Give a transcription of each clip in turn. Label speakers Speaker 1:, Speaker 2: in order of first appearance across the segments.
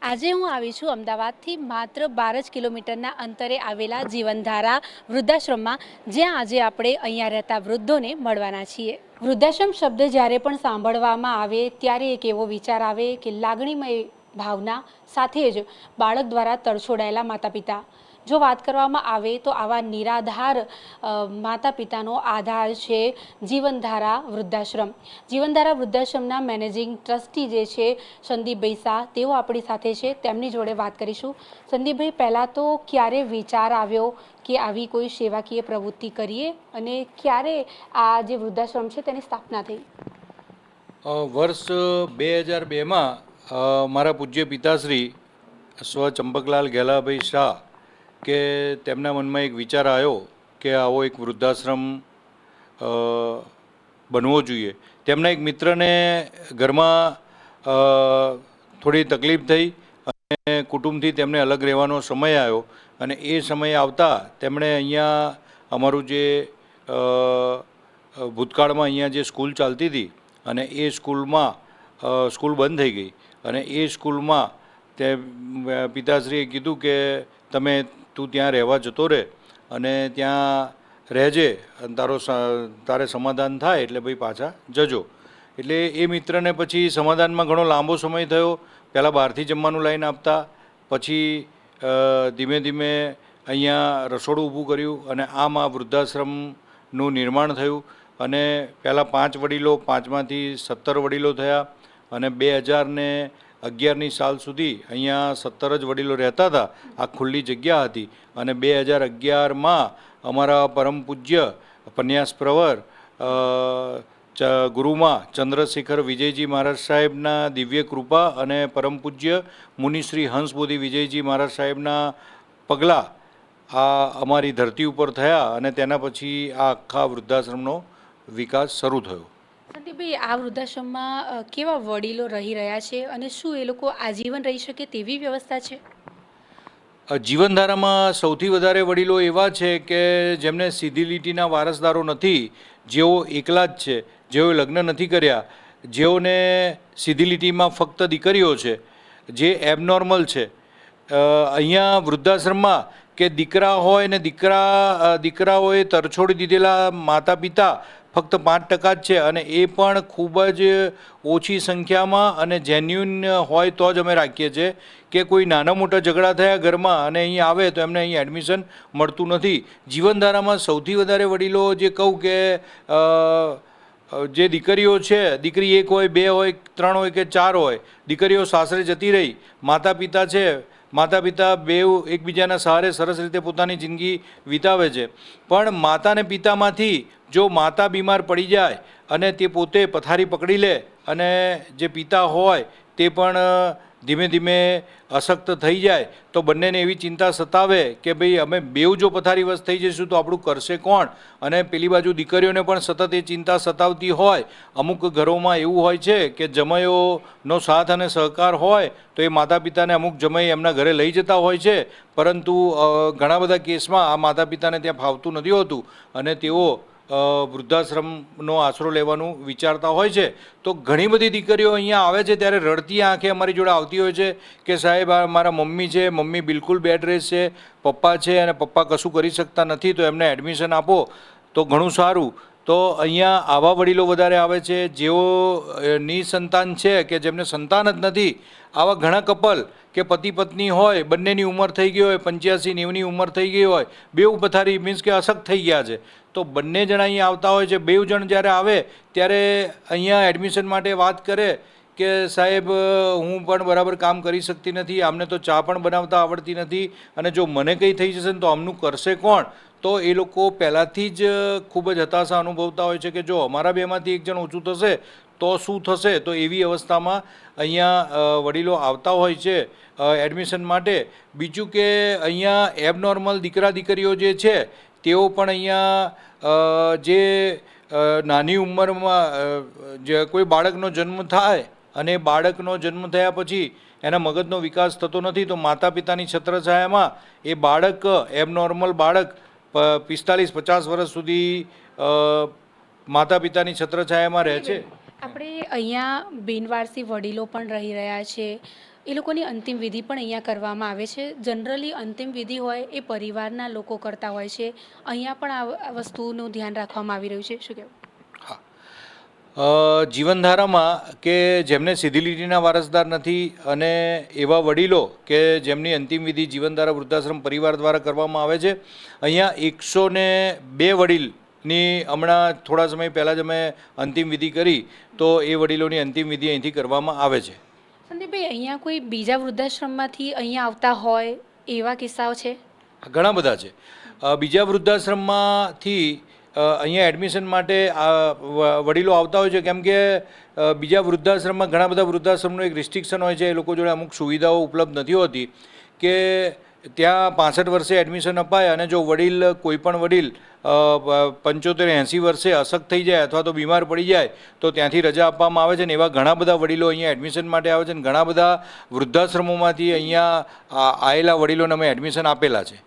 Speaker 1: આજે હું આવી છું અમદાવાદથી માત્ર 12 કિલોમીટરના અંતરે આવેલા જીવનધારા વૃદ્ધાશ્રમમાં, જ્યાં આજે આપણે અહીંયા રહેતા વૃદ્ધોને મળવાના છીએ। વૃદ્ધાશ્રમ શબ્દ જ્યારે પણ સાંભળવામાં આવે ત્યારે એક એવો વિચાર આવે કે લાગણીમય ભાવના સાથે જ બાળક દ્વારા તરછોડાયેલા માતા પિતા। જો વાત કરવામાં આવે તો આવા નિરાધાર માતા પિતાનો આધાર છે જીવનધારા વૃદ્ધાશ્રમ। જીવનધારા વૃદ્ધાશ્રમના મેનેજિંગ ટ્રસ્ટી જે છે સંદીપભાઈ શાહ, તેઓ આપણી સાથે છે, તેમની જોડે વાત કરીશું। સંદીપભાઈ, પહેલાં તો ક્યારે વિચાર આવ્યો કે આવી કોઈ સેવાકીય પ્રવૃત્તિ કરીએ અને ક્યારે આ જે વૃદ્ધાશ્રમ છે તેની સ્થાપના થઈ?
Speaker 2: વર્ષ 2002માં મારા પૂજ્ય પિતાશ્રી સ્વ ચંપકલાલ ઘેલાભાઈ શાહ કે તેમના મનમાં એક વિચાર આવ્યો કે આવો એક વૃદ્ધાશ્રમ બનવો જોઈએ। તેમના એક મિત્રને ઘરમાં થોડી તકલીફ થઈ અને કુટુંબથી તેમને અલગ રહેવાનો સમય આવ્યો અને એ સમય આવતા તેમણે અહીંયા અમારું જે ભૂતકાળમાં અહીંયા જે સ્કૂલ ચાલતી હતી અને એ સ્કૂલમાં સ્કૂલ બંધ થઈ ગઈ અને એ સ્કૂલમાં તે પિતાશ્રીએ કીધું કે તું ત્યાં રહેવા જતો રહે અને ત્યાં રહેજે અને તારે સમાધાન થાય એટલે ભાઈ પાછા જજો। એટલે એ મિત્રને પછી સમાધાનમાં ઘણો લાંબો સમય થયો। પહેલાં બહારથી જમવાનું લાવીને આપતા, પછી ધીમે ધીમે અહીંયા રસોડું ઊભું કર્યું અને આમ આ વૃદ્ધાશ્રમનું નિર્માણ થયું અને પહેલાં 5 વડીલો, 5માંથી 17 વડીલો થયા અને 2011ની સાલ સુધી અહીંયા 17 જ વડીલો રહેતા હતા। આ ખુલ્લી જગ્યા હતી અને 2011માં અમારા પરમ પૂજ્ય પન્યાસ પ્રવર ગુરુમાં ચંદ્રશેખર વિજયજી મહારાજ સાહેબના દિવ્ય કૃપા અને પરમ પૂજ્ય મુનિશ્રી હંસબોધી વિજયજી મહારાજ સાહેબના પગલાં આ અમારી ધરતી ઉપર થયા અને તેના પછી આ આખા વૃદ્ધાશ્રમનો વિકાસ શરૂ થયો।
Speaker 1: સંદીપભાઈ, આ વૃદ્ધાશ્રમમાં કેવા વડીલો રહી રહ્યા છે અને શું એ લોકો આજીવન રહી શકે તેવી વ્યવસ્થા છે?
Speaker 2: જીવનધારામાં સૌથી વધારે વડીલો એવા છે કે જેમને સીધી લીટીના વારસદારો નથી, જેઓ એકલા જ છે, જેઓએ લગ્ન નથી કર્યા, જેઓને સીધી લીટીમાં ફક્ત દીકરીઓ છે, જે એબનોર્મલ છે। અહીંયા વૃદ્ધાશ્રમમાં કે દીકરા હોય ને દીકરાઓએ તરછોડી દીધેલા માતા પિતા ફક્ત 5% જ છે અને એ પણ ખૂબ જ ઓછી સંખ્યામાં અને જેન્યુન હોય તો જ અમે રાખીએ છીએ કે કોઈ નાના મોટા ઝઘડા થયા ઘરમાં અને અહીં આવે તો એમને અહીં એડમિશન મળતું નથી। જીવનધારામાં સૌથી વધારે વડીલો જે કહું કે જે દીકરીઓ છે, દીકરી 1 હોય, 2 હોય, 3 હોય કે 4 હોય, દીકરીઓ સાસરે જતી રહી, માતા પિતા છે, માતા પિતા બેઉ એકબીજાના સહારે સરસ રીતે પોતાની જિંદગી વિતાવે છે, પણ માતા અને પિતામાંથી જો માતા બીમાર પડી જાય અને તે પોતે પથારી પકડી લે અને જે પિતા હોય તે પણ ધીમે ધીમે અશક્ત થઈ જાય તો બંનેને એવી ચિંતા સતાવે કે ભાઈ અમે બેઉ જો પથારીવશ થઈ જઈશું તો આપણું કરશે કોણ? અને પેલી બાજુ દીકરીઓને પણ સતત એ ચિંતા સતાવતી હોય। અમુક ઘરોમાં એવું હોય છે કે જમાઈઓનો સાથ અને સહકાર હોય તો એ માતા પિતાને અમુક જમાઈ એમના ઘરે લઈ જતા હોય છે, પરંતુ ઘણા બધા કેસમાં આ માતા પિતાને ત્યાં ફાવતું નથી હોતું અને તેઓ વૃદ્ધાશ્રમનો આશરો લેવાનું વિચારતા હોય છે। તો ઘણી બધી દીકરીઓ અહીંયા આવે છે ત્યારે રડતી આંખે અમારી જોડે આવતી હોય છે કે સાહેબ આ મારા મમ્મી છે, મમ્મી બિલકુલ બેડ રેસ્ટ છે, પપ્પા છે અને પપ્પા કશું કરી શકતા નથી, તો એમને એડમિશન આપો તો ઘણું સારું। તો અહીંયા આવા વડીલો વધારે આવે છે જેઓ નિસંતાન છે કે જેમને સંતાન જ નથી। આવા ઘણા કપલ કે પતિ પત્ની હોય, બંનેની ઉંમર થઈ ગઈ હોય, 85-90ની ઉંમર થઈ ગઈ હોય, બેઉ પથારી મીન્સ કે અશક્ત થઈ ગયા છે, તો બંને જણ અહીંયા આવતા હોય છે। બેઉ જણ જ્યારે આવે ત્યારે અહીંયા એડમિશન માટે વાત કરે કે સાહેબ હું પણ બરાબર કામ કરી શકતી નથી, આમને તો ચા પણ બનાવતા આવડતી નથી અને જો મને કંઈ થઈ જશે ને તો આમનું કરશે કોણ? તો એ લોકો પહેલાંથી જ ખૂબ જ હતાશા અનુભવતા હોય છે કે જો અમારા બેમાંથી એક જણ ઓછું થશે તો શું થશે? તો એવી અવસ્થામાં અહીંયા વડીલો આવતા હોય છે એડમિશન માટે। બીજું કે અહીંયા એબનોર્મલ દીકરા દીકરીઓ જે છે તેઓ પણ અહીંયા જે નાની ઉંમરમાં જે કોઈ બાળકનો જન્મ થાય અને બાળકનો જન્મ થયા પછી એના મગજનો વિકાસ થતો નથી, તો માતા પિતાની છત્રછાયામાં એ બાળક એબનોર્મલ બાળક 45-50 વર્ષ સુધી માતા પિતાની છત્રછાયામાં રહે છે।
Speaker 1: આપણે અહીંયા બિનવારસી વડીલો પણ રહી રહ્યા છે, એ લોકોની અંતિમ વિધિ પણ અહીંયા કરવામાં આવે છે. જનરલી અંતિમ વિધિ હોય એ પરિવારના લોકો કરતા હોય છે. અહીંયા પણ આ વસ્તુનું ધ્યાન રાખવામાં આવી રહ્યું છે. શું કહેવું?
Speaker 2: જીવનધારામાં કે જેમને સીધી લીટીના વારસદાર નથી અને એવા વડીલો કે જેમની અંતિમ વિધિ જીવનધારા વૃદ્ધાશ્રમ પરિવાર દ્વારા કરવામાં આવે છે. અહીંયા 102 વડીલની હમણાં થોડા સમય પહેલાં જ અમે અંતિમ વિધિ કરી, તો એ વડીલોની અંતિમ વિધિ અહીંથી કરવામાં આવે છે.
Speaker 1: સંદીપભાઈ, અહીંયા કોઈ બીજા વૃદ્ધાશ્રમમાંથી અહીંયા આવતા હોય એવા કિસ્સાઓ છે?
Speaker 2: ઘણા બધા છે. બીજા વૃદ્ધાશ્રમમાંથી અહીંયા એડમિશન માટે વડીલો આવતા હોય છે, કેમ કે બીજા વૃદ્ધાશ્રમમાં ઘણા બધા વૃદ્ધાશ્રમનું એક રિસ્ટ્રિક્શન હોય છે. એ લોકો જોડે અમુક સુવિધાઓ ઉપલબ્ધ નથી હોતી કે ત્યાં 65 વર્ષે એડમિશન અપાય અને જો વડીલ કોઈ પણ વડીલ 75-80 વર્ષે અશક્ત થઈ જાય અથવા તો બીમાર પડી જાય તો ત્યાંથી રજા આપવામાં આવે છે. ને એવા ઘણા બધા વડીલો અહીંયા એડમિશન માટે આવે છે અને ઘણા બધા વૃદ્ધાશ્રમોમાંથી અહીંયા આવેલા વડીલોને અમે એડમિશન આપેલા છે.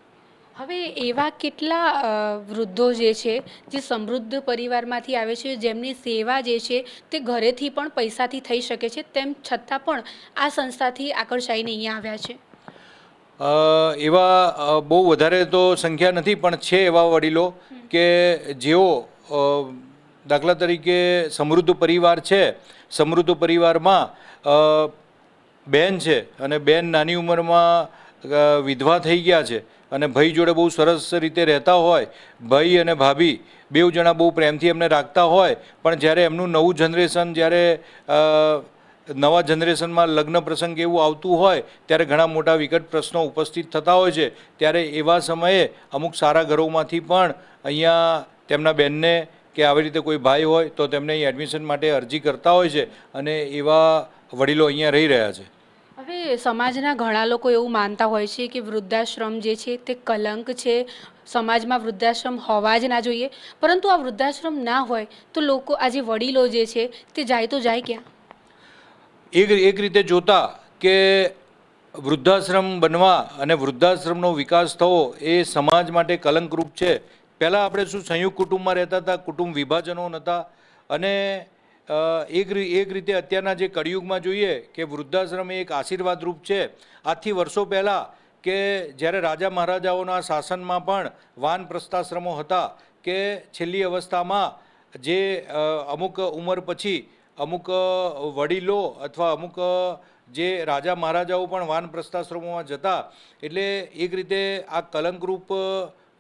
Speaker 1: હવે એવા કેટલા વૃદ્ધો જે છે જે સમૃદ્ધ પરિવારમાંથી આવે છે, જેમની સેવા જે છે તે ઘરેથી પણ પૈસાથી થઈ શકે છે, તેમ છતાં પણ આ સંસ્થાથી આકર્ષાઈને અહીંયા આવ્યા છે?
Speaker 2: એવા બહુ વધારે તો સંખ્યા નથી, પણ છે એવા વડીલો કે જેઓ દાખલા તરીકે સમૃદ્ધ પરિવાર છે. સમૃદ્ધ પરિવારમાં બેન છે અને બેન નાની ઉંમરમાં વિધવા થઈ ગયા છે અને ભાઈ જોડે બહુ સરસ રીતે રહેતા હોય. ભાઈ અને ભાભી બેઉ જણા બહુ પ્રેમથી એમને રાખતા હોય, પણ જ્યારે એમનું નવું જનરેશન જ્યારે નવા જનરેશનમાં લગ્ન પ્રસંગ એવું આવતું હોય ત્યારે ઘણા મોટા વિકટ પ્રશ્નો ઉપસ્થિત થતા હોય છે. ત્યારે એવા સમયે અમુક સારા ઘરોમાંથી પણ અહીંયા તેમના બહેનને કે આવી રીતે કોઈ ભાઈ હોય તો તેમને અહીં એડમિશન માટે અરજી કરતા હોય છે અને એવા વડીલો અહીંયા રહી રહ્યા છે.
Speaker 1: હવે સમાજના ઘણા લોકો એવું માનતા હોય છે કે વૃદ્ધાશ્રમ જે છે તે કલંક છે, સમાજમાં વૃદ્ધાશ્રમ હોવા જ ના જોઈએ. પરંતુ આ વૃદ્ધાશ્રમ ના હોય તો લોકો, આ જે વડીલો જે છે તે જાય તો જાય ક્યાં?
Speaker 2: એક રીતે જોતા કે વૃદ્ધાશ્રમ બનવા અને વૃદ્ધાશ્રમનો વિકાસ થવો એ સમાજ માટે કલંકરૂપ છે. પહેલાં આપણે શું સંયુક્ત કુટુંબમાં રહેતા હતા, કુટુંબ વિભાજનો નહોતા અને એક રીતે અત્યારના જે કળિયુગમાં જોઈએ કે વૃદ્ધાશ્રમ એ એક આશીર્વાદરૂપ છે. આજથી વર્ષો પહેલાં કે જ્યારે રાજા મહારાજાઓના શાસનમાં પણ વાનપ્રસ્થાશ્રમો હતા કે છેલ્લી અવસ્થામાં જે અમુક ઉંમર પછી અમુક વડીલો અથવા અમુક જે રાજા મહારાજાઓ પણ વાનપ્રસ્થાશ્રમોમાં જતા. એટલે એક રીતે આ કલંકરૂપ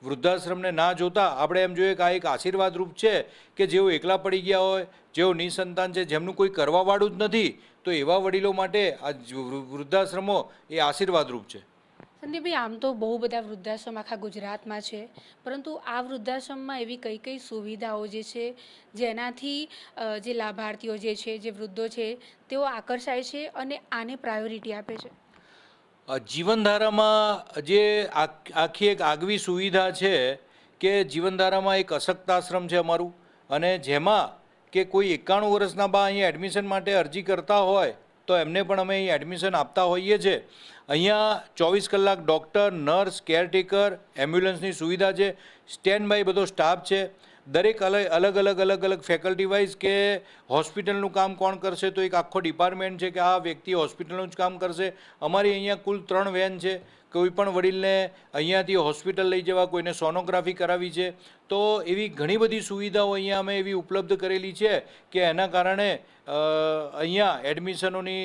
Speaker 2: વૃદ્ધાશ્રમને ના જોતા આપણે એમ જોઈએ કે આ એક આશીર્વાદરૂપ છે કે જેઓ એકલા પડી ગયા હોય, જેઓ નિસંતાન છે, જેમનું કોઈ કરવાવાળું જ નથી, તો એવા વડીલો માટે આ વૃદ્ધાશ્રમો એ આશીર્વાદરૂપ છે.
Speaker 1: સંદીપભાઈ, આમ તો બહુ બધા વૃદ્ધાશ્રમ આખા ગુજરાતમાં છે, પરંતુ આ વૃદ્ધાશ્રમમાં એવી કઈ કઈ સુવિધાઓ જે છે જેનાથી જે લાભાર્થીઓ જે છે, જે વૃદ્ધો છે, તેઓ આકર્ષાય છે અને આને પ્રાયોરિટી આપે છે?
Speaker 2: જીવનધારામાં જે આખી એક આગવી સુવિધા છે કે જીવનધારામાં એક અશક્તાશ્રમ છે અમારું, અને જેમાં કે કોઈ 91 વર્ષના બા અહીંયા એડમિશન માટે અરજી કરતા હોય તો એમને પણ અમે અહીં એડમિશન આપતા હોઈએ છીએ. અહીંયા 24 કલાક ડૉક્ટર, નર્સ, કેરટેકર, એમ્બ્યુલન્સની સુવિધા છે, સ્ટેન્ડ બાય બધો સ્ટાફ છે. દરેક અલગ ફેકલ્ટી વાઇઝ કે હોસ્પિટલનું કામ કોણ કરશે તો એક આખો ડિપાર્ટમેન્ટ છે કે આ વ્યક્તિ હોસ્પિટલનું જ કામ કરશે. અમારી અહીંયા કુલ 3 વેન છે. કોઈ પણ વડીલને અહીંયાથી હોસ્પિટલ લઈ જવા, કોઈને સોનોગ્રાફી કરાવી છે, તો એવી ઘણી બધી સુવિધાઓ અહીંયા અમે એવી ઉપલબ્ધ કરેલી છે કે એના કારણે અહીંયા એડમિશનોની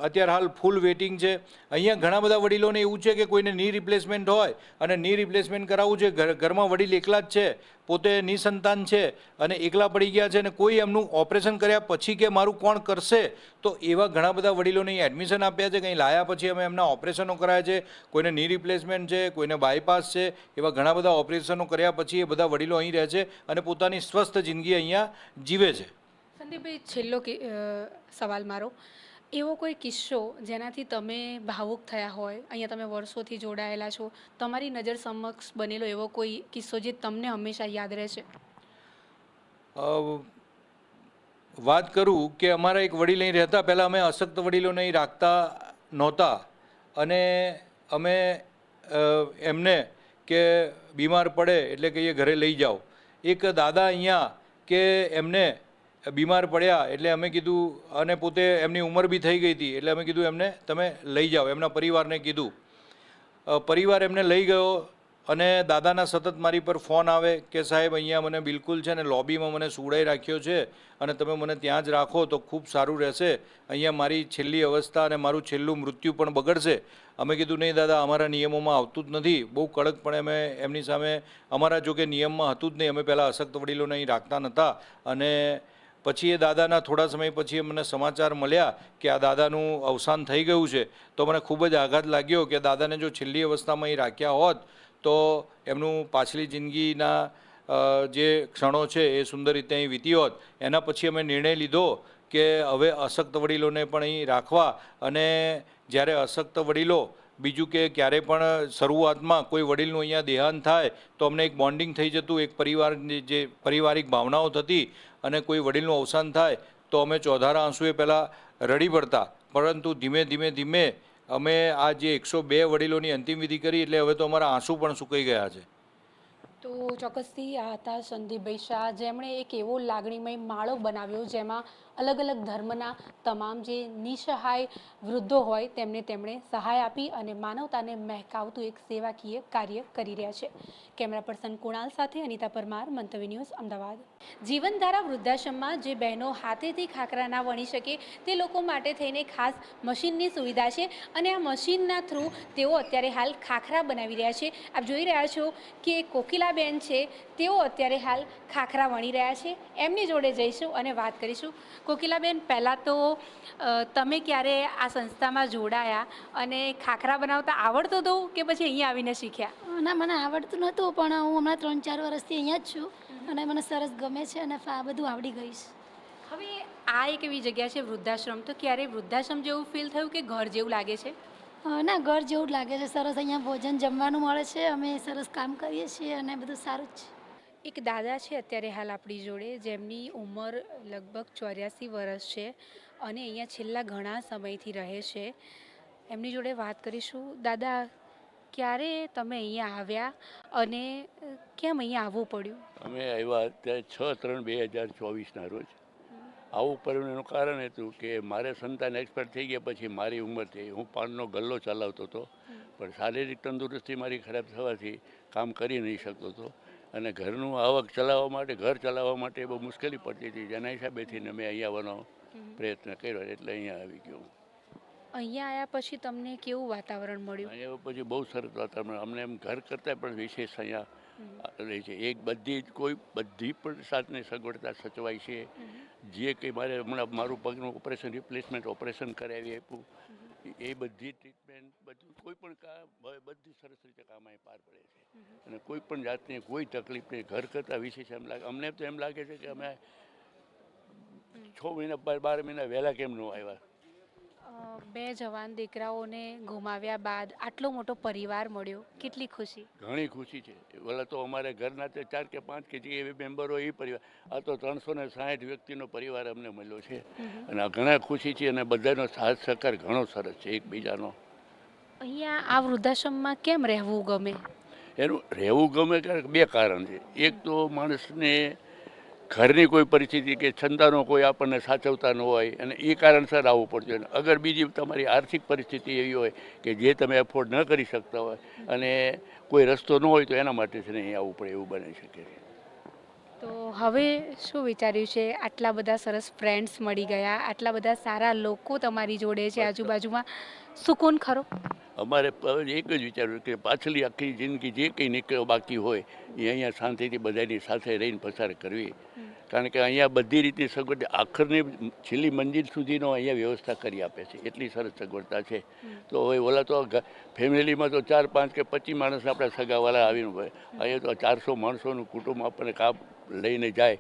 Speaker 2: અત્યારે હાલ ફૂલ વેઇટિંગ છે. અહીંયા ઘણા બધા વડીલોને એવું છે કે કોઈને ની રિપ્લેસમેન્ટ હોય અને ની રિપ્લેસમેન્ટ કરાવવું છે, ઘરમાં વડીલ એકલા જ છે, પોતે નિસંતાન છે અને એકલા પડી ગયા છે અને કોઈ એમનું ઓપરેશન કર્યા પછી કે મારું કોણ કરશે, તો એવા ઘણા બધા વડીલોને અહીં એડમિશન આપ્યા છે કે અહીં લાયા પછી અમે એમના ઓપરેશનો કરાયા છે. કોઈને ની રિપ્લેસમેન્ટ છે, કોઈને બાયપાસ છે, એવા ઘણા બધા ઓપરેશનો કર્યા પછી એ બધા વડીલો અહીં રહે છે અને પોતાની સ્વસ્થ જિંદગી અહીંયા જીવે છે.
Speaker 1: સંદીપભાઈ, છેલ્લો સવાલ મારો, એવો કોઈ કિસ્સો જેનાથી તમે ભાવુક થયા હોય, અહીંયા તમે વર્ષોથી જોડાયેલા છો, તમારી નજર સમક્ષ બનેલો એવો કોઈ કિસ્સો જે તમને હંમેશા યાદ રહેશે?
Speaker 2: વાત કરું કે અમારા એક વડીલ અહીં રહેતા. પહેલાં અમે અશક્ત વડીલોને અહીં રાખતા નહોતા અને અમે એમને કે બીમાર પડે એટલે કે એ ઘરે લઈ જાઓ. એક દાદા અહીંયા કે એમને બીમાર પડ્યા એટલે અમે કીધું, અને પોતે એમની ઉંમર બી થઈ ગઈ હતી એટલે અમે કીધું એમને તમે લઈ જાઓ, એમના પરિવારને કીધું. પરિવાર એમને લઈ ગયો અને દાદાના સતત મારી પર ફોન આવે કે સાહેબ અહીંયા મને બિલકુલ છે ને લોબીમાં મને સુવડાઈ રાખ્યો છે અને તમે મને ત્યાં જ રાખો તો ખૂબ સારું રહેશે, અહીંયા મારી છેલ્લી અવસ્થા અને મારું છેલ્લું મૃત્યુ પણ બગડશે. અમે કીધું નહીં દાદા, અમારા નિયમોમાં આવતું જ નથી. બહુ કડકપણે અમે એમની સામે, અમારા જોકે નિયમમાં હતું જ નહીં, અમે પહેલાં અશક્ત વડીલોને અહીં રાખતા નહોતા. અને પછી એ દાદાના થોડા સમય પછી મને સમાચાર મળ્યા કે આ દાદાનું અવસાન થઈ ગયું છે. તો મને ખૂબ જ આઘાત લાગ્યો કે દાદાને જો છેલ્લી અવસ્થામાં અહીં રાખ્યા હોત તો એમનું પાછલી જિંદગીના જે ક્ષણો છે એ સુંદર રીતે અહીં વીતી હોત. એના પછી અમે નિર્ણય લીધો કે હવે અશક્ત વડીલોને પણ અહીં રાખવા. અને જ્યારે અશક્ત વડીલો, બીજું કે ક્યારે પણ શરૂઆતમાં કોઈ વડીલનું અહીંયા દેહાંત થાય તો અમને એક બોન્ડિંગ થઈ જતું, એક પરિવારની જે પારિવારિક ભાવનાઓ થતી. અને કોઈ વડીલનું અવસાન થાય તો અમે ચોધારા આંસુએ પહેલાં રડી પડતા, પરંતુ ધીમે ધીમે ધીમે અમે આ જે 102 વડીલોની અંતિમ વિધિ કરી એટલે હવે તો અમારા આંસુ પણ સુકાઈ ગયા છે.
Speaker 1: તો ચોક્કસથી આ હતા સંદીપભાઈ શાહ, જેમણે એક એવો લાગણીમય માળો બનાવ્યો જેમાં અલગ અલગ ધર્મના તમામ જે નિસહાય વૃદ્ધો હોય તેમને તેમણે સહાય આપી અને માનવતાને મહેકાવતું એક સેવાકીય કાર્ય કરી રહ્યા છે. કેમેરા પર્સન કુણાલ સાથે અનિતા પરમાર, મંતવ્ય ન્યૂઝ, અમદાવાદ. જીવનધારા વૃદ્ધાશ્રમમાં જે બહેનો હાથેથી ખાખરા ના વણી શકે તે લોકો માટે થઈને ખાસ મશીનની સુવિધા છે અને આ મશીનના થ્રુ તેઓ અત્યારે હાલ ખાખરા બનાવી રહ્યા છે. આપ જોઈ રહ્યા છો કે કોકિલાબેન છે, તેઓ અત્યારે હાલ ખાખરા વણી રહ્યા છે. એમની જોડે જઈશું અને વાત કરીશું. કોકિલાબેન, પહેલાં તો તમે ક્યારે આ સંસ્થામાં જોડાયા અને ખાખરા બનાવતા આવડતો હતો કે પછી અહીંયા આવીને શીખ્યા?
Speaker 3: ના, મને આવડતું નહોતું, પણ હું હમણાં 3-4 વર્ષથી અહીંયા જ છું અને મને સરસ ગમે છે અને આ બધું આવડી ગઈશ.
Speaker 1: હવે આ એક એવી જગ્યા છે વૃદ્ધાશ્રમ, તો ક્યારે વૃદ્ધાશ્રમ જેવું ફીલ થયું કે ઘર જેવું લાગે છે?
Speaker 3: ના, ઘર જેવું જ લાગે છે. સરસ અહીંયા ભોજન જમવાનું મળે છે, અમે સરસ કામ કરીએ છીએ અને બધું સારું જ છે.
Speaker 1: એક દાદા છે અત્યારે હાલ આપણી જોડે, જેમની ઉંમર લગભગ 84 વર્ષ છે અને અહીંયા છેલ્લા ઘણા સમયથી રહે છે. એમની જોડે વાત કરીશું. દાદા, ક્યારે તમે અહીંયા આવ્યા અને કેમ અહીંયા આવવું પડ્યું?
Speaker 4: અમે આવ્યા ત્યારે 6/3/2024ના રોજ. આવું પડ્યું એનું કારણ હતું કે મારે સંતાન એક્સપાયર થઈ ગયા પછી મારી ઉંમર થઈ, હું પાનનો ગલ્લો ચલાવતો હતો, પણ શારીરિક તંદુરસ્તી મારી ખરાબ થવાથી કામ કરી નહીં શકતો હતો અને ઘરનું આવક ચલાવવા માટે, ઘર ચલાવવા માટે બહુ મુશ્કેલી પડતી હતી. જેના હિસાબેથી મેં અહીંયા આવવાનો પ્રયત્ન કર્યો એટલે અહીંયા આવી ગયો.
Speaker 1: અહીંયા આવ્યા પછી તમને કેવું વાતાવરણ મળ્યું?
Speaker 4: અહીંયા પછી બહુ સરસ વાતાવરણ, અમને એમ ઘર કરતાં પણ વિશેષ અહીંયા રહે છે. એક બધી પણ સાધનની સગવડતા સચવાય છે. જે કંઈ મારે હમણાં મારું પગનું ઓપરેશન, રિપ્લેસમેન્ટ ઓપરેશન કરાવી આપ્યું, એ બધી ટ્રીટમેન્ટ, બધું કોઈ પણ કામ બધી સરસ રીતે કામ અહીં પાર પડે છે અને કોઈ પણ જાતની કોઈ તકલીફ નહીં. ઘર કરતાં વિશેષ એમ લાગે અમને, તો એમ લાગે છે કે અમે 6 મહિના 12 મહિના વહેલા કેમ ન આવ્યા.
Speaker 1: 2 જવાન દીકરાઓને ગુમાવ્યા બાદ આટલો મોટો પરિવાર મળ્યો, કેટલી ખુશી?
Speaker 4: ઘણી ખુશી છે. ઓલા તો અમારે ઘરના 4 કે 5 કે જે મેમ્બરો એ પરિવાર, આ તો 360 વ્યક્તિનો પરિવાર અમને મળ્યો છે અને આ ઘણા ખુશી છે અને બધાનો સાથ સહકાર ઘણો સરસ છે એકબીજાનો.
Speaker 1: અહીંયા આ વૃદ્ધાશ્રમમાં કેમ રહેવું ગમે?
Speaker 4: એનું રહેવું ગમે કારણ 2 કારણ છે. એક તો માણસને ઘરની કોઈ પરિસ્થિતિ કે સંતાનો કોઈ આપણને સાચવતા ન હોય અને એ કારણસર આવવું પડતું હોય. અગર બીજી તમારી આર્થિક પરિસ્થિતિ એવી હોય કે જે તમે એફોર્ડ ન કરી શકતા હોય અને કોઈ રસ્તો ન હોય તો એના માટે છે ને અહીં આવવું પડે, એવું બની શકે છે.
Speaker 1: તો હવે શું વિચાર્યું છે? આટલા બધા સરસ ફ્રેન્ડ્સ મળી ગયા, આટલા બધા સારા લોકો તમારી જોડે છે આજુબાજુમાં, સુકૂન ખરો?
Speaker 4: અમારે એક જ વિચાર્યું કે પાછલી આખી જિંદગી જે કંઈ નીકળ્યો બાકી હોય એ અહીંયા શાંતિથી બધાની સાથે રહીને પસાર કરવી. કારણ કે અહીંયા બધી રીતની સગવડ, આખરની છેલ્લી મંજિલ સુધીનો અહીંયા વ્યવસ્થા કરી આપે છે, એટલી સરસ સગવડતા છે. તો હવે ઓલા તો ફેમિલીમાં તો 4, 5 કે 25 માણસ આપણા સગાવાળા આવીને હોય, અહીંયા તો 400 માણસોનું કુટુંબ આપણને કામ લઈને જાય,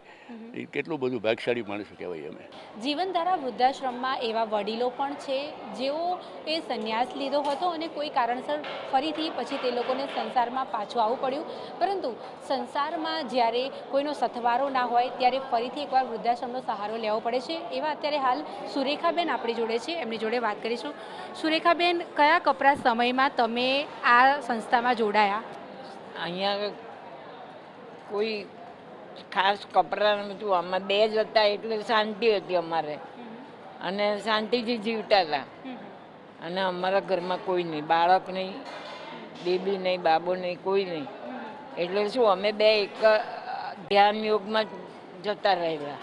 Speaker 4: એ કેટલું બધું ભાગશાળી માણસ કહેવાય અમે.
Speaker 1: જીવનધારા વૃદ્ધાશ્રમમાં એવા વડીલો પણ છે જેઓ એ સંન્યાસ લીધો હતો અને કોઈ કારણસર ફરીથી પછી તે લોકોને સંસારમાં પાછું આવવું પડ્યું, પરંતુ સંસારમાં જ્યારે કોઈનો સથવારો ના હોય ત્યારે ફરીથી એકવાર વૃદ્ધાશ્રમનો સહારો લેવો પડે છે. એવા અત્યારે હાલ સુરેખાબેન આપણી જોડે છે, એમની જોડે વાત કરીશું. સુરેખાબેન, કયા કપરા સમયમાં તમે આ સંસ્થામાં જોડાયા?
Speaker 5: અહીંયા કોઈ ખાસ કપડાં બધું અમે 2 જ હતા એટલે શાંતિ હતી અમારે અને શાંતિથી જીવતા હતા. અને અમારા ઘરમાં કોઈ નહીં, બાળક નહીં, બેબી નહીં, બાબો નહીં, કોઈ નહીં. એટલે શું અમે 2 એક ધ્યાન યોગમાં જતા રહેલા.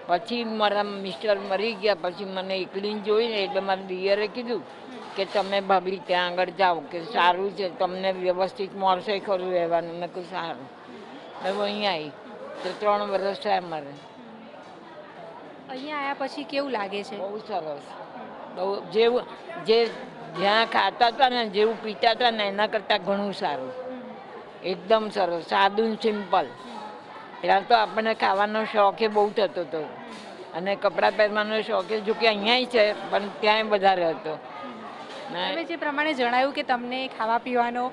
Speaker 5: પછી મારા મિસ્ટર મરી ગયા પછી મને એકલીને જોઈને એટલે મારા દિયરે કીધું કે તમે ભાભી ત્યાં આગળ જાઓ કે સારું છે, તમને વ્યવસ્થિત મળશે ખરું રહેવાનું. મેં કહ્યું સારું. હવે અહીંયા આવી તો 3 વર્ષ થયા મારે.
Speaker 1: અહીંયા આવ્યા પછી કેવું લાગે છે?
Speaker 5: બહુ સરસ, બહુ જેવું જે જ્યાં ખાતા હતા ને જેવું પીતા હતા ને એના કરતાં ઘણું સારું, એકદમ સરસ, સાદું સિમ્પલ. ત્યાં તો આપણને ખાવાનો શોખ બહુ થતો હતો અને કપડાં પહેરવાનો શોખ જો કે અહીંયા છે પણ ત્યાંય વધારે હતો.
Speaker 1: તમે જે પ્રમાણે જણાવ્યું કે તમને ખાવા પીવાનો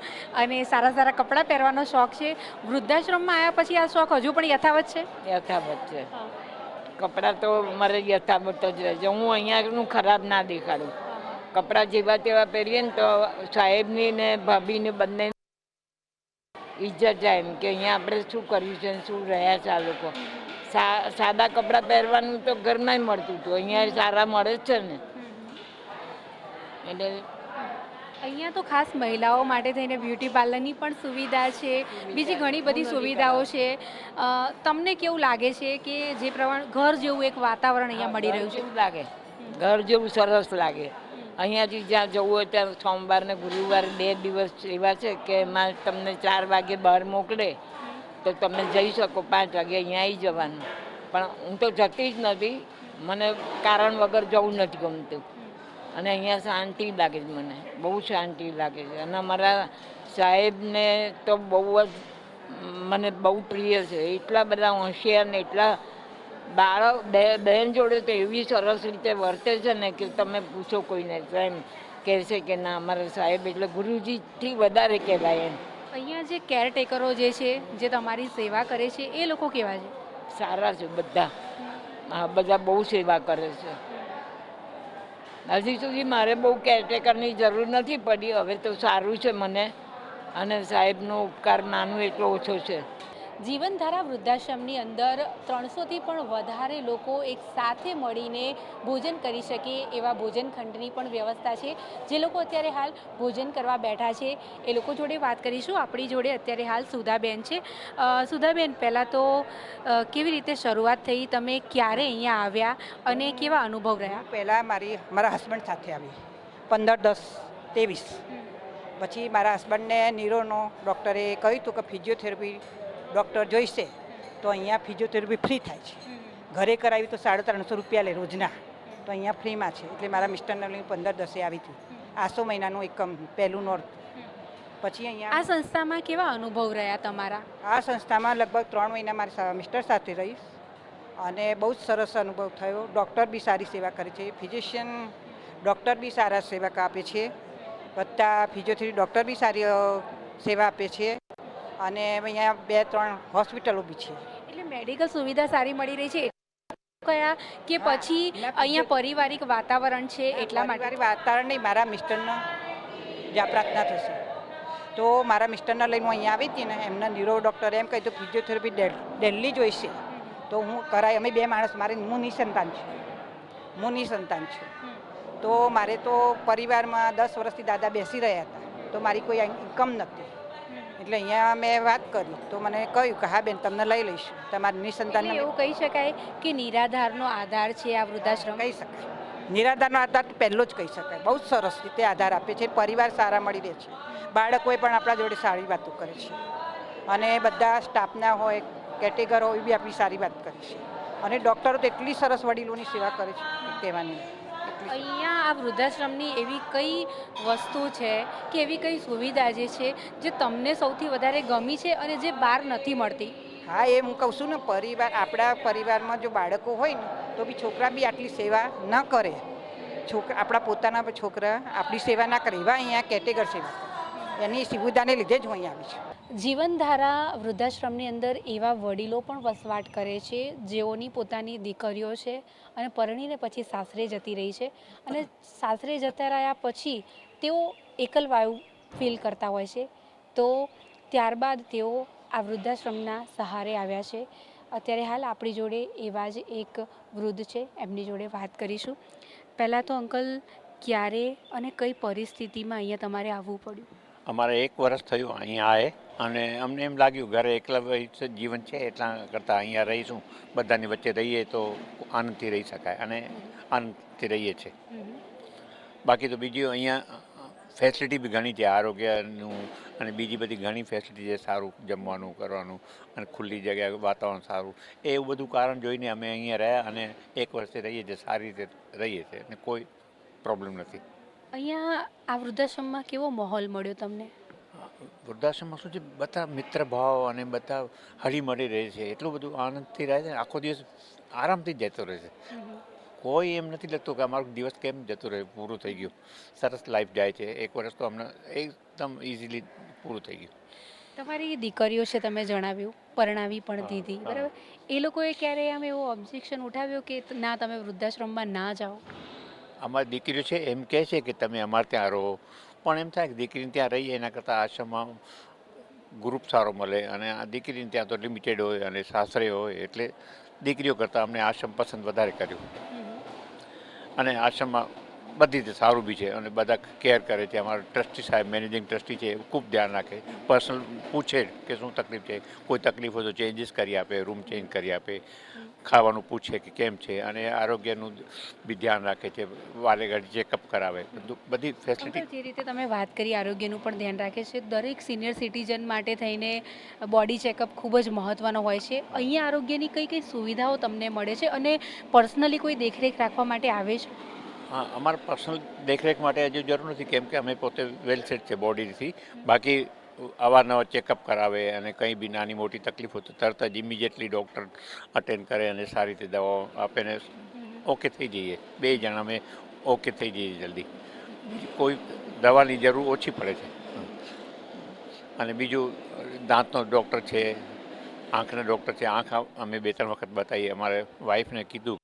Speaker 1: અને સારા સારા કપડાં પહેરવાનો શોખ છે, વૃદ્ધાશ્રમમાં આવ્યા પછી આ શોખ હજુ પણ યથાવત છે?
Speaker 5: યથાવત છે. કપડાં તો મારે યથાવત જ રહે છે. હું અહીંયાનું ખરાબ ના દેખાડું. કપડાં જેવા તેવા પહેરીએ ને તો સાહેબની ને ભાભીને બંને ઇજ્જત જાય એમ કે અહીંયા આપણે શું કર્યું છે શું રહ્યા છે આ લોકો. સાદા કપડાં પહેરવાનું તો ઘરમાં મળતું હતું, અહીંયા સારા મળે જ છે ને. એટલે
Speaker 1: અહીંયા તો ખાસ મહિલાઓ માટે થઈને બ્યુટી પાર્લરની પણ સુવિધા છે, બીજી ઘણી બધી સુવિધાઓ છે. તમને કેવું લાગે છે કે જે પ્રમાણે ઘર જેવું એક વાતાવરણ અહીંયા મળી રહ્યું છે?
Speaker 5: એવું લાગે, ઘર જેવું સરસ લાગે. અહીંયાથી જ્યાં જવું હોય ત્યાં સોમવાર ને ગુરુવારે 2 દિવસ એવા છે કે એમાં તમને 4 વાગે બહાર મોકલે તો તમે જઈ શકો, 5 વાગે અહીંયા આવી જવાનું. પણ હું તો જતી જ નથી, મને કારણ વગર જવું નથી ગમતું. અને અહીંયા શાંતિ લાગે છે, મને બહુ શાંતિ લાગે છે. અને અમારા સાહેબને તો બહુ જ મને બહુ પ્રિય છે. એટલા બધા હોશિયાર ને એટલા બાળક બહેન જોડે તો એવી સરસ રીતે વર્તે છે ને કે તમે પૂછો કોઈને. એમ કહે છે કે ના અમારા સાહેબ એટલે ગુરુજીથી વધારે કહેવાય એમ.
Speaker 1: અહીંયા જે કેરટેકરો જે છે, જે તમારી સેવા કરે છે, એ લોકો કેવા છે?
Speaker 5: સારા છે બધા. હા, બધા બહુ સેવા કરે છે. હજી સુધી મારે બહુ કેરટેકરની જરૂર નથી પડી. હવે તો સારું છે મને, અને સાહેબનો ઉપકાર માનું એટલો ઓછો છે.
Speaker 1: જીવનધારા વૃદ્ધાશ્રમની અંદર 300થી પણ વધારે લોકો એક સાથે મળીને ભોજન કરી શકે એવા ભોજન ખંડની પણ વ્યવસ્થા છે. જે લોકો અત્યારે હાલ ભોજન કરવા બેઠા છે એ લોકો જોડે વાત કરીશું. આપણી જોડે અત્યારે હાલ સુધાબેન છે. સુધાબેન, પહેલાં તો કેવી રીતે શરૂઆત થઈ, તમે ક્યારે અહીંયા આવ્યા અને કેવા અનુભવ રહ્યા?
Speaker 6: પહેલાં મારા હસબન્ડ સાથે આવી 15/10/23. પછી મારા હસબન્ડને નીરોનો ડૉક્ટરે કહ્યું હતું કે ફિઝિયોથેરપી ડૉક્ટર જોઈશે તો અહીંયા ફિઝિયોથેરપી ફ્રી થાય છે. ઘરે કરાવી તો 350 રૂપિયા લે રોજના, તો અહીંયા ફ્રીમાં છે. એટલે મારા મિસ્ટરને લઈને 15/10 આવી હતી. આસો મહિનાનું એકમ પહેલું નોર્થ. પછી અહીંયા
Speaker 1: આ સંસ્થામાં કેવા અનુભવ રહ્યા તમારા?
Speaker 6: આ સંસ્થામાં લગભગ 3 મહિના મારા મિસ્ટર સાથે રહીશ અને બહુ જ સરસ અનુભવ થયો. ડૉક્ટર બી સારી સેવા કરે છે, ફિઝિશિયન ડૉક્ટર બી સારા સેવા આપે છે, બધા ફિઝિયોથેરપી ડૉક્ટર બી સારી સેવા આપે છે. અને અહીંયા 2-3 હોસ્પિટલો બી છે.
Speaker 1: એટલે મેડિકલ સુવિધા સારી મળી રહી છે કયા કે પછી અહીંયા પારિવારિક વાતાવરણ છે એટલા માટે?
Speaker 6: પારિવારિક વાતાવરણ નહીં, મારા મિસ્ટરનો જ્યાં પ્રાર્થના થશે તો મારા મિસ્ટરને લઈને હું અહીંયા આવી હતી ને, એમના ન્યુરો ડૉક્ટરે એમ કહ્યું તો ફિઝિયોથેરપી ડેલી જોઈશે તો હું કરાય. અમે 2 માણસ, હું નિસંતાન છું. તો મારે તો પરિવારમાં 10 વર્ષથી દાદા બેસી રહ્યા હતા તો મારી કોઈ ઇન્કમ નથી. એટલે અહીંયા મેં વાત કરી તો મને કહ્યું કે હા બેન તમને લઈ લઈશું, તમારી નિસંતાન.
Speaker 1: એવું કહી શકાય કે નિરાધારનો આધાર છે આ વૃદ્ધાશ્રમ?
Speaker 6: કહી શકાય, નિરાધારનો આધાર પહેલો જ કહી શકાય. બહુ જ સરસ રીતે આધાર આપે છે. પરિવાર સારા મળી રહે છે, બાળકોએ પણ આપણા જોડે સારી વાતો કરે છે અને બધા સ્ટાફના હોય કેટેગર હોય એ બી આપણી સારી વાત કરે છે. અને ડૉક્ટરો તો એટલી સરસ વડીલોની સેવા કરે છે કહેવાની.
Speaker 1: અહીંયા આ વૃદ્ધાશ્રમની એવી કઈ વસ્તુ છે કે એવી કઈ સુવિધા જે છે જે તમને સૌથી વધારે ગમી છે અને જે બહાર નથી મળતી?
Speaker 6: હા, એ હું કહું છું ને, આપણા પરિવારમાં જો બાળકો હોય ને તો બી છોકરા બી આટલી સેવા ન કરે. આપણા પોતાના છોકરા આપણી સેવા ના કરે, એવા અહીંયા કેટેગર સેવા કરે. એની સુવિધાને લીધે જ હું અહીંયા આવી છું.
Speaker 1: જીવનધારા વૃદ્ધાશ્રમની અંદર એવા વડીલો પણ વસવાટ કરે છે જેઓની પોતાની દીકરીઓ છે અને પરણીને પછી સાસરે જતી રહી છે અને સાસરે જતા રહ્યા પછી તેઓ એકલવાયુ ફીલ કરતા હોય છે. તો ત્યારબાદ તેઓ આ વૃદ્ધાશ્રમના સહારે આવ્યા છે. અત્યારે હાલ આપણી જોડે એવા જ એક વૃદ્ધ છે, એમની જોડે વાત કરીશું. પહેલાં તો અંકલ, ક્યારે અને કઈ પરિસ્થિતિમાં અહીંયા તમારે આવવું પડ્યું?
Speaker 7: અમારે 1 વર્ષ થયું અહીંયા આવે અને અમને એમ લાગ્યું ઘરે એકલા જીવન છે એટલા કરતાં અહીંયા રહીશું, બધાની વચ્ચે રહીએ તો આનંદથી રહી શકાય અને આનંદથી રહીએ છીએ. બાકી તો બીજું અહીંયા ફેસિલિટી બી ઘણી છે, આરોગ્યનું અને બીજી બધી ઘણી ફેસિલિટી છે, સારું જમવાનું કરવાનું અને ખુલ્લી જગ્યા, વાતાવરણ સારું. એવું બધું કારણ જોઈને અમે અહીંયા રહ્યા અને 1 વર્ષથી રહીએ છીએ, સારી રીતે રહીએ છીએ અને કોઈ પ્રોબ્લેમ નથી.
Speaker 1: અહીંયા આ વૃદ્ધાશ્રમમાં કેવો માહોલ મળ્યો તમને?
Speaker 7: વૃદ્ધાશ્રમમાં શું છે, બધા મિત્ર ભાવ અને બધા હળીમળી રહે છે, એટલું બધું આનંદથી રહે છે, આખો દિવસ આરામથી જ જતો રહે છે. કોઈ એમ નથી લાગતું કે અમારો દિવસ કેમ જતો રહે, પૂરું થઈ ગયું. સરસ લાઈફ જાય છે. 1 વર્ષ તો અમને એકદમ ઇઝીલી પૂરું થઈ ગયું.
Speaker 1: તમારી દીકરીઓ છે, તમે જણાવ્યું, પરણાવી પણ દીધી, બરાબર. એ લોકોએ ક્યારેય આમ એવો ઓબ્જેક્શન ઉઠાવ્યો કે ના, તમે વૃદ્ધાશ્રમમાં ના જાઓ?
Speaker 7: અમારી દીકરીઓ છે એમ કહે છે કે તમે અમારે ત્યાં રહો, પણ એમ થાય કે દીકરીને ત્યાં રહીએ એના કરતાં આશ્રમમાં ગ્રુપ સારો મળે અને આ દીકરીને ત્યાં તો લિમિટેડ હોય અને સાસરે હોય, એટલે દીકરીઓ કરતાં અમને આશ્રમ પસંદ વધારે કર્યું. અને આશ્રમમાં બધી રીતે સારું બી છે અને બધા કેર કરે છે. અમારા ટ્રસ્ટી સાહેબ, મેનેજિંગ ટ્રસ્ટી છે, ખૂબ ધ્યાન રાખે, પર્સનલ પૂછે કે શું તકલીફ છે, કોઈ તકલીફ હોય તો ચેન્જીસ કરી આપે, રૂમ ચેન્જ કરી આપે, ખાવાનું પૂછે કે કેમ છે અને આરોગ્યનું બી ધ્યાન રાખે છે, વારે ઘડી ચેકઅપ કરાવે, બધી ફેસિલિટી.
Speaker 1: અંકલ, જે રીતે તમે વાત કરી આરોગ્યનું પણ ધ્યાન રાખે છે, દરેક સિનિયર સિટીઝન માટે થઈને બોડી ચેકઅપ ખૂબ જ મહત્ત્વનો હોય છે. અહીંયા આરોગ્યની કઈ કઈ સુવિધાઓ તમને મળે છે અને પર્સનલી કોઈ દેખરેખ રાખવા માટે આવે છે?
Speaker 7: હા, અમારા પર્સનલ દેખરેખ માટે હજુ જરૂર નથી, કેમ કે અમે પોતે વેલ સેટ છે બોડીથી. બાકી અવારનવાર ચેકઅપ કરાવે અને કંઈ બી નાની મોટી તકલીફ હોય તો તરત જ ઇમિડિયેટલી ડૉક્ટર અટેન્ડ કરે અને સારી રીતે દવાઓ આપે ને ઓકે થઈ જઈએ. 2 જણ અમે ઓકે થઈ જઈએ જલ્દી. કોઈ દવાની જરૂર ઓછી પડે છે. અને બીજું દાંતનો ડૉક્ટર છે, આંખના ડૉક્ટર છે. આંખ અમે 2-3 વખત બતાવીએ. અમારે વાઈફને કીધું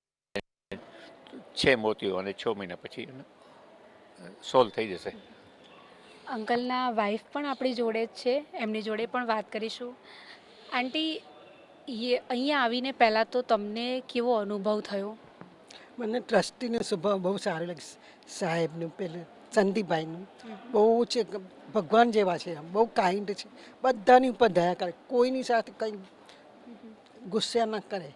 Speaker 7: છે મોતિયો અને 6 મહિના પછી સોલ્વ થઈ જશે.
Speaker 1: અંકલના વાઈફ પણ આપણી જોડે જ છે, એમની જોડે પણ વાત કરીશું. આંટી, અહીંયા આવીને પહેલાં તો તમને કેવો અનુભવ થયો?
Speaker 8: મને ટ્રસ્ટીનો સ્વભાવ બહુ સારો લાગે. સાહેબનું પેલું સંદીપભાઈનું બહુ છે, ભગવાન જેવા છે, બહુ કાઇન્ડ છે, બધાની ઉપર દયા કરે, કોઈની સાથે કંઈ ગુસ્સા ન કરે.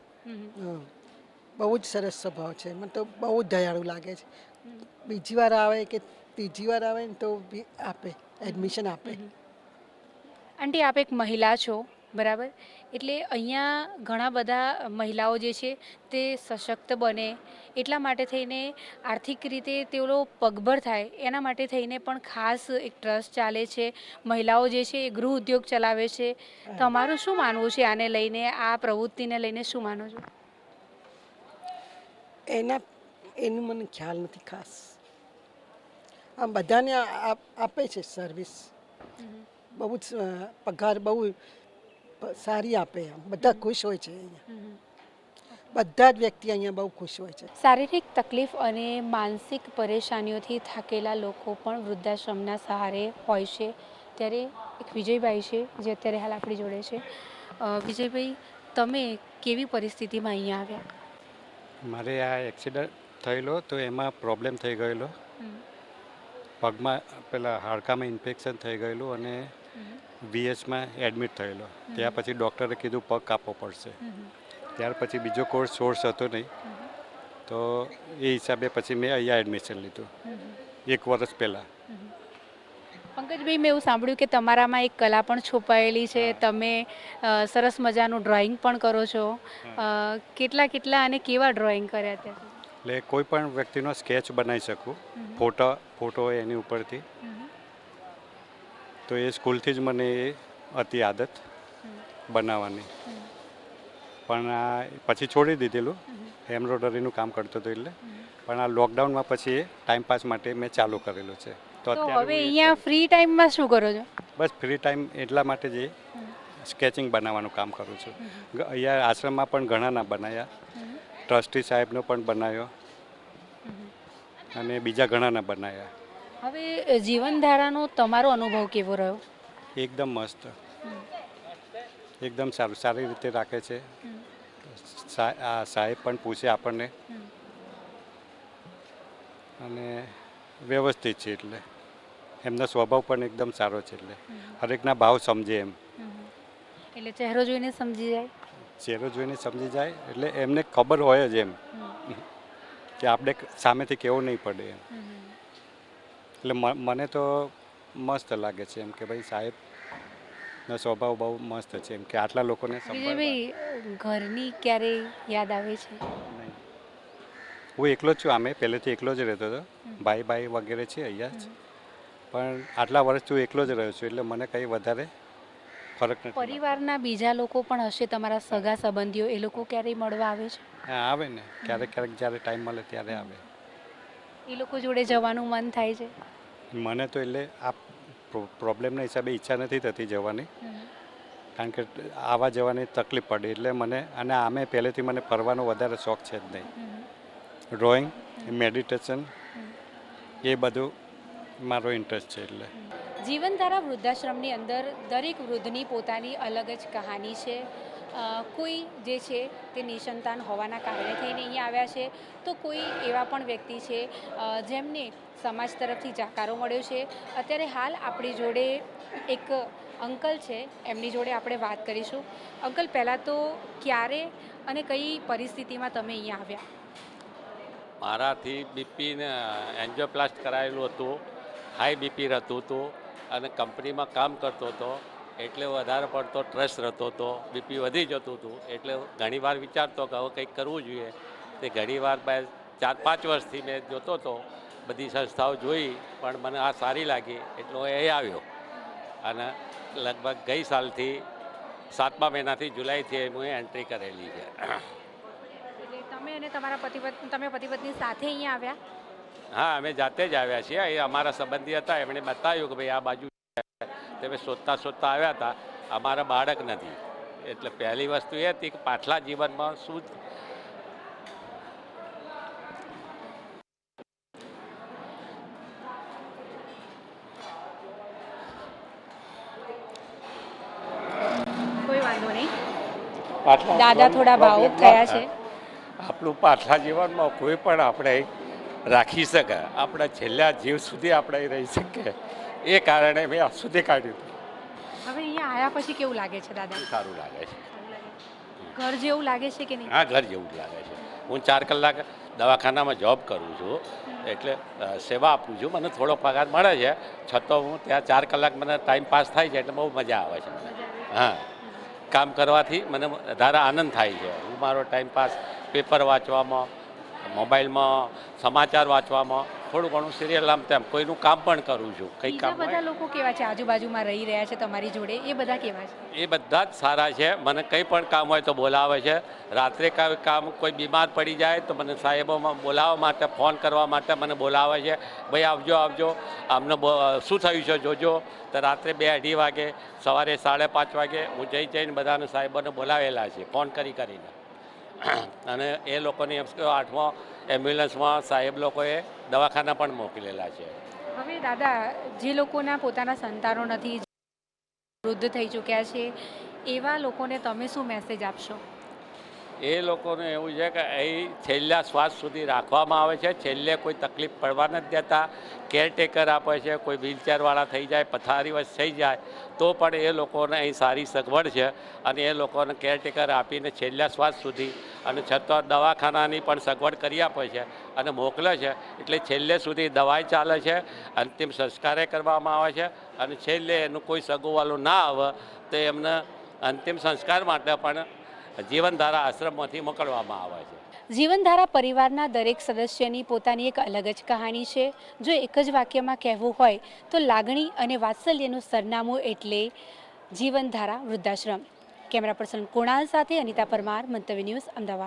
Speaker 8: બહુ જ સરસ સ્વભાવ છે. મને તો બહુ જ દયાળુ લાગે છે. બીજી વાર આવે કે ત્રીજી વાર આવે ને તો બી આપે, એડમિશન આપે.
Speaker 1: આંટી, આપ એક મહિલા છો, બરાબર? એટલે અહીંયા ઘણા બધા મહિલાઓ જે છે તે સશક્ત બને, એટલા માટે થઈને આર્થિક રીતે તેઓ પગભર થાય, એના માટે થઈને પણ ખાસ એક ટ્રસ્ટ ચાલે છે. મહિલાઓ જે છે એ ગૃહ ઉદ્યોગ ચલાવે છે. તમારું શું માનવું છે આને લઈને, આ પ્રવૃત્તિને લઈને શું માનો છો?
Speaker 8: એનું મને ખ્યાલ નથી ખાસ. આમ બધાને આપે છે સર્વિસ, બહુ જ પગાર બહુ સારી આપે. આમ બધા ખુશ હોય છે અહીંયા. બધા જ વ્યક્તિ અહીંયા બહુ ખુશ હોય છે.
Speaker 1: શારીરિક તકલીફ અને માનસિક પરેશાનીઓથી થાકેલા લોકો પણ વૃદ્ધાશ્રમના સહારે હોય છે. ત્યારે એક વિજયભાઈ છે જે અત્યારે હાલ આપણી જોડે છે. વિજયભાઈ, તમે કેવી પરિસ્થિતિમાં અહીંયા આવ્યા?
Speaker 9: મારે આ એક્સિડન્ટ થયેલો તો એમાં પ્રોબ્લેમ થઈ ગયેલો. પગમાં પેલા હાડકામાં ઇન્ફેક્શન થઈ ગયેલું અને VHમાં એડમિટ થયેલો. ત્યાં પછી ડૉક્ટરે કીધું પગ કાપવો પડશે. ત્યાર પછી બીજો સોર્સ હતો નહીં, તો એ હિસાબે પછી મેં અહીંયા એડમિશન લીધું 1 વર્ષ પહેલાં.
Speaker 1: પંકજભાઈ, મેં એવું સાંભળ્યું કે તમારામાં એક કલા પણ છુપાયેલી છે. તમે સરસ મજાનું ડ્રોઈંગ પણ કરો છો. કેટલા અને કેવા ડ્રોઈંગ કર્યા ત્યાં?
Speaker 9: એટલે કોઈ પણ વ્યક્તિનો સ્કેચ બનાવી શકું, ફોટો હોય એની ઉપરથી. તો એ સ્કૂલથી જ મને એ હતી આદત બનાવવાની. પણ પછી છોડી દીધેલું, એમ્બ્રોઇડરીનું કામ કરતો હતો એટલે. પણ આ લોકડાઉનમાં પછી એ ટાઈમપાસ માટે મેં ચાલુ કરેલું છે.
Speaker 1: તો હવે અહીંયા ફ્રી ટાઈમમાં શું કરો છો?
Speaker 9: બસ ફ્રી ટાઈમ એટલા માટે જ સ્કેચિંગ બનાવવાનું કામ કરું છું. અહીંયા આશ્રમમાં પણ ઘણાના બનાવ્યા, ટ્રસ્ટી સાહેબનો પણ બનાવ્યો અને બીજા ઘણાના બનાવ્યા.
Speaker 1: હવે જીવનધારાનો તમારો અનુભવ કેવો રહ્યો?
Speaker 9: એકદમ મસ્ત. એકદમ સારી રીતે રાખે છે. સાહેબ પણ પૂછે આપણને અને વ્યવસ્થિત છે, એટલે એમનો સ્વભાવ પણ એકદમ સારો છે, એટલે હરેકના ભાવ સમજે એમ.
Speaker 1: એટલે ચહેરો જોઈને સમજી જાય.
Speaker 9: ચહેરો જોઈને સમજી જાય એટલે એમને ખબર હોય જ એમ કે આપણે સામેથી કેવું નહીં પડે એમ. એટલે મને તો મસ્ત લાગે છે એમ કે ભાઈ સાહેબનો સ્વભાવ બહુ મસ્ત છે એમ કે આટલા લોકોને
Speaker 1: વિજયભાઈ, ઘરની ક્યારેય યાદ આવે છે?
Speaker 9: નહીં, હું એકલો જ છું. આમે પહેલેથી એકલો જ રહેતો હતો. ભાઈ વગેરે છે અહીંયા જ, પણ આટલા વર્ષથી હું એકલો જ રહ્યો છું એટલે મને કંઈ વધારે ફરક નથી.
Speaker 1: પરિવારના બીજા લોકો પણ હશે, તમારા સગા સંબંધીઓ, એ લોકો ક્યારેય મળવા આવે છે?
Speaker 9: હા, આવે ને, ક્યારેક જ્યારે ટાઈમ મળે ત્યારે આવે.
Speaker 1: એ લોકો જોડે જવાનું મન થાય છે?
Speaker 9: મને તો એટલે આ પ્રોબ્લેમના હિસાબે ઈચ્છા નથી થતી જવાની, કારણ કે આવવા જવાની તકલીફ પડે એટલે મને. અને આમે પહેલેથી મને ફરવાનો વધારે શોખ છે જ નહીં. ડ્રોઈંગ, મેડિટેશન એ બધું મારો ઇન્ટરેસ્ટ છે. એટલે
Speaker 1: જીવનધારા વૃદ્ધાશ્રમની અંદર દરેક વૃદ્ધની પોતાની અલગ જ કહાની છે. કોઈ જે છે તે નિસંતાન હોવાના કારણે થઈને અહીંયા આવ્યા છે, તો કોઈ એવા પણ વ્યક્તિ છે જેમને સમાજ તરફથી જાકારો મળ્યો છે. અત્યારે હાલ આપણી જોડે એક અંકલ છે, એમની જોડે આપણે વાત કરીશું. અંકલ, પહેલાં તો ક્યારે અને કઈ પરિસ્થિતિમાં તમે અહીંયા આવ્યા?
Speaker 10: મારાથી બીપીને એન્જિયોપ્લાસ્ટ કરાયેલું હતું, હાઈ બીપી રહેતું હતું અને કંપનીમાં કામ કરતો હતો એટલે વધારે પડતો સ્ટ્રેસ રહેતો હતો, બીપી વધી જતું હતું. એટલે ઘણીવાર વિચારતો કે હવે કંઈક કરવું જોઈએ. તે ઘણીવાર 4-5 વર્ષથી મેં જોતો હતો, બધી સંસ્થાઓ જોઈ, પણ મને આ સારી લાગી એટલે હું એ આવ્યો. અને લગભગ ગઈ સાલથી 7મા મહિનાથી જુલાઈથી હું એન્ટ્રી કરેલી છે.
Speaker 1: એટલે તમે અને તમારા તમે પતિ પત્ની સાથે અહીંયા આવ્યા?
Speaker 10: હા, અમે જાતે જ આવ્યા છીએ. એ અમારા સંબંધી હતા, એમણે બતાવ્યું કે ભાઈ આ બાજુ તમે શોધતા આવ્યા હતા. અમારા બાળક નથી, એટલે પહેલી વસ્તુ એ હતી કે પાછલા જીવનમાં શું
Speaker 1: કોઈ વાંધો નહીં. દાદા થોડા ભાવુક થયા છે.
Speaker 10: આપણું પાછલા જીવનમાં કોઈ પણ આપણે રાખી શકે, આપણા છેલ્લા જીવ સુધી આપણે રહી શકીએ, એ કારણે મેં આ સુધી કાઢ્યું હતું.
Speaker 1: હવે અહીંયા આવ્યા પછી કેવું લાગે છે દાદા?
Speaker 10: સારું લાગે છે.
Speaker 1: ઘર જેવું લાગે છે કે નહીં?
Speaker 10: હા, ઘર જેવું જ લાગે છે. હું 4 કલાક દવાખાનામાં જોબ કરું છું, એટલે સેવા આપું છું. મને થોડો પગાર મળે છે, છતાં હું ત્યાં 4 કલાક મને ટાઈમ પાસ થાય છે એટલે બહુ મજા આવે છે મને. હા, કામ કરવાથી મને વધારે આનંદ થાય છે. હું મારો ટાઈમ પાસ પેપર વાંચવામાં, મોબાઈલમાં સમાચાર વાંચવામાં, થોડું ઘણું સિરિયલ આમ તેમ કોઈનું કામ પણ કરું છું. કંઈ કામ
Speaker 1: બધા લોકો કેવા છે આજુબાજુમાં રહી રહ્યા છે તમારી જોડે, એ બધા કેવા છે?
Speaker 10: એ બધા જ સારા છે. મને કંઈ પણ કામ હોય તો બોલાવે છે. રાત્રે કામ કોઈ બીમાર પડી જાય તો મને સાહેબોમાં બોલાવવા માટે, ફોન કરવા માટે મને બોલાવે છે. ભાઈ આવજો, આમને શું થયું છે જોજો. તો રાત્રે 2-2:30 વાગે, સવારે 5:30 વાગે હું જઈને બધાને સાહેબોને બોલાવેલા છે ફોન કરીને. અને એ લોકોની 8મા એમ્બ્યુલન્સમાં સાહેબ લોકોએ દવાખાના પણ મોકલેલા છે.
Speaker 1: હવે દાદા, જે લોકોના પોતાના સંતાનો નથી, વૃદ્ધ થઈ ચૂક્યા છે, એવા લોકોને તમે શું મેસેજ આપશો?
Speaker 10: એ લોકોને એવું છે કે અહીં છેલ્લા શ્વાસ સુધી રાખવામાં આવે છે. છેલ્લે કોઈ તકલીફ પડવા નથી દેતા. કેરટેકર આપે છે. કોઈ વ્હીલચેરવાળા થઈ જાય, પથારીવશ થઈ જાય તો પણ એ લોકોને અહીં સારી સગવડ છે અને એ લોકોને કેરટેકર આપીને છેલ્લા શ્વાસ સુધી, અને છતાં દવાખાનાની પણ સગવડ કરી આપે છે અને મોકલે છે. એટલે છેલ્લે સુધી દવાઈ ચાલે છે, અંતિમ સંસ્કારે કરવામાં આવે છે અને છેલ્લે એનું કોઈ સગુવાલું ના આવે તો એમને અંતિમ સંસ્કાર માટે પણ જીવનધારા આશ્રમમાંથી મોકલવામાં આવે છે.
Speaker 1: જીવનધારા પરિવારના દરેક સદસ્યની પોતાની એક અલગ જ કહાની છે. જો એક જ વાક્યમાં કહેવું હોય તો લાગણી અને વાત્સલ્યનું સરનામું એટલે જીવનધારા વૃદ્ધાશ્રમ. કેમેરા પર્સન કુણાલ સાથે અનિતા પરમાર, મંતવ્ય ન્યૂઝ, અમદાવાદ.